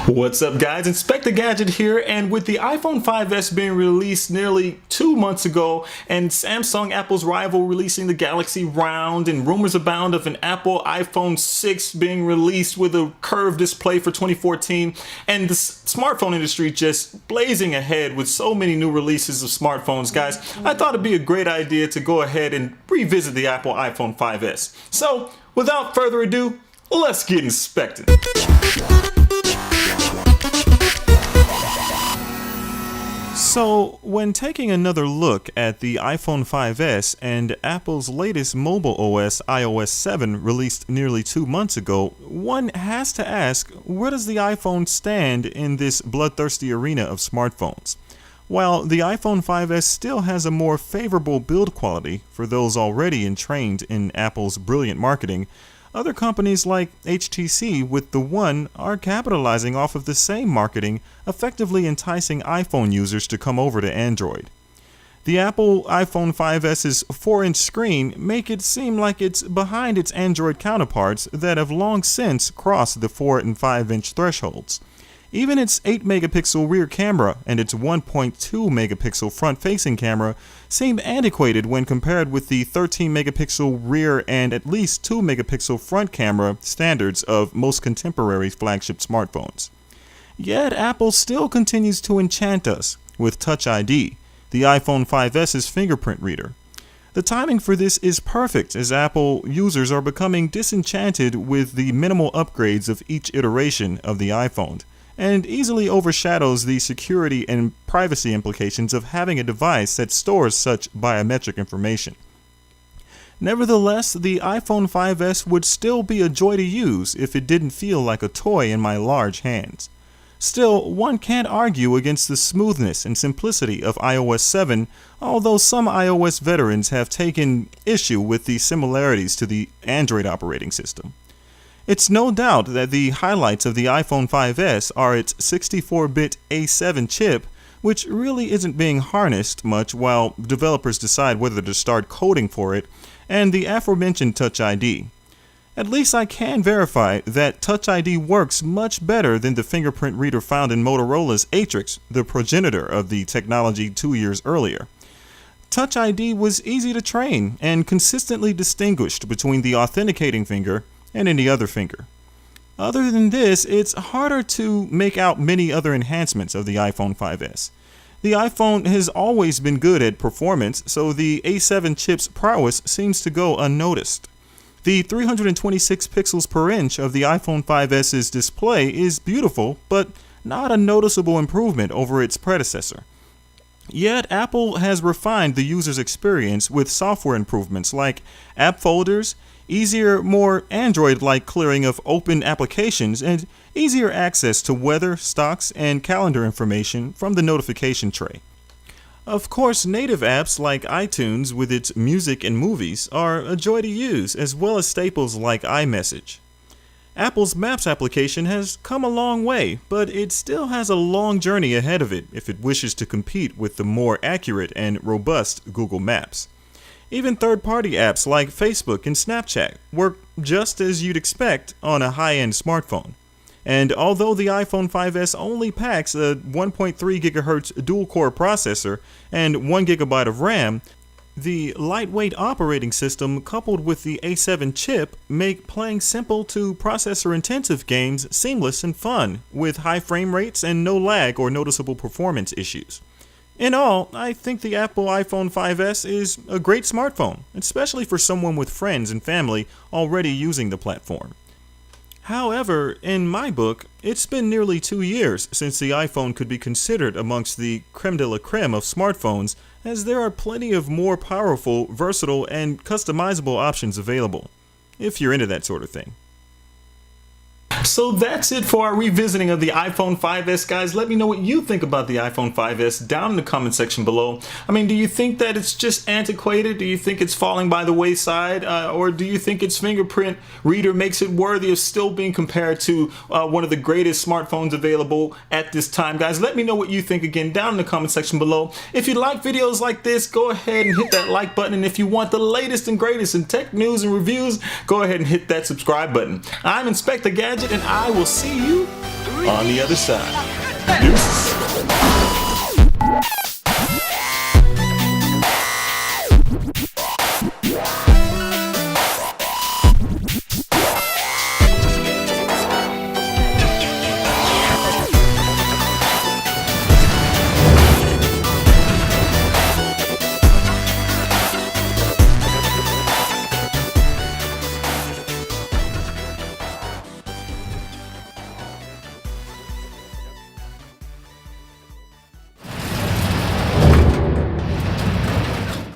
What's up guys, InspecthaGadget here, and with the iPhone 5S being released nearly 2 months ago and Samsung, Apple's rival, releasing the Galaxy Round, and rumors abound of an Apple iPhone 6 being released with a curved display for 2014, and the smartphone industry just blazing ahead with so many new releases of smartphones, guys, I thought it'd be a great idea to go ahead and revisit the Apple iPhone 5S. So without further ado, let's get inspected. So, when taking another look at the iPhone 5S and Apple's latest mobile OS, iOS 7, released nearly 2 months ago, one has to ask, where does the iPhone stand in this bloodthirsty arena of smartphones? While the iPhone 5S still has a more favorable build quality for those already entrained in Apple's brilliant marketing, other companies like HTC with the One are capitalizing off of the same marketing, effectively enticing iPhone users to come over to Android. The Apple iPhone 5S's 4-inch screen make it seem like it's behind its Android counterparts that have long since crossed the 4 and 5-inch thresholds. Even its 8-megapixel rear camera and its 1.2-megapixel front-facing camera seem antiquated when compared with the 13-megapixel rear and at least 2-megapixel front camera standards of most contemporary flagship smartphones. Yet Apple still continues to enchant us with Touch ID, the iPhone 5S's fingerprint reader. The timing for this is perfect, as Apple users are becoming disenchanted with the minimal upgrades of each iteration of the iPhone, and easily overshadows the security and privacy implications of having a device that stores such biometric information. Nevertheless, the iPhone 5S would still be a joy to use if it didn't feel like a toy in my large hands. Still, one can't argue against the smoothness and simplicity of iOS 7, although some iOS veterans have taken issue with the similarities to the Android operating system. It's no doubt that the highlights of the iPhone 5S are its 64-bit A7 chip, which really isn't being harnessed much while developers decide whether to start coding for it, and the aforementioned Touch ID. At least I can verify that Touch ID works much better than the fingerprint reader found in Motorola's Atrix, the progenitor of the technology 2 years earlier. Touch ID was easy to train and consistently distinguished between the authenticating finger and any other finger. Other than this, it's harder to make out many other enhancements of the iPhone 5S. The iPhone has always been good at performance, so the A7 chip's prowess seems to go unnoticed. The 326 pixels per inch of the iPhone 5S's display is beautiful, but not a noticeable improvement over its predecessor. Yet, Apple has refined the user's experience with software improvements like app folders, easier, more Android-like clearing of open applications, and easier access to weather, stocks, and calendar information from the notification tray. Of course, native apps like iTunes with its music and movies are a joy to use, as well as staples like iMessage. Apple's Maps application has come a long way, but it still has a long journey ahead of it if it wishes to compete with the more accurate and robust Google Maps. Even third-party apps like Facebook and Snapchat work just as you'd expect on a high-end smartphone. And although the iPhone 5S only packs a 1.3 GHz dual-core processor and 1 GB of RAM, the lightweight operating system coupled with the A7 chip make playing simple to processor-intensive games seamless and fun, with high frame rates and no lag or noticeable performance issues. In all, I think the Apple iPhone 5S is a great smartphone, especially for someone with friends and family already using the platform. However, in my book, it's been nearly 2 years since the iPhone could be considered amongst the creme de la creme of smartphones, as there are plenty of more powerful, versatile, and customizable options available, if you're into that sort of thing. So that's it for our revisiting of the iPhone 5S, guys. Let me know what you think about the iPhone 5S down in the comment section below. I mean, do you think that it's just antiquated? Do you think it's falling by the wayside? Or do you think its fingerprint reader makes it worthy of still being compared to one of the greatest smartphones available at this time? Guys, let me know what you think again down in the comment section below. If you like videos like this, go ahead and hit that like button. And if you want the latest and greatest in tech news and reviews, go ahead and hit that subscribe button. I'm InspecthaGadget, and I will see you on the other side. Deuces.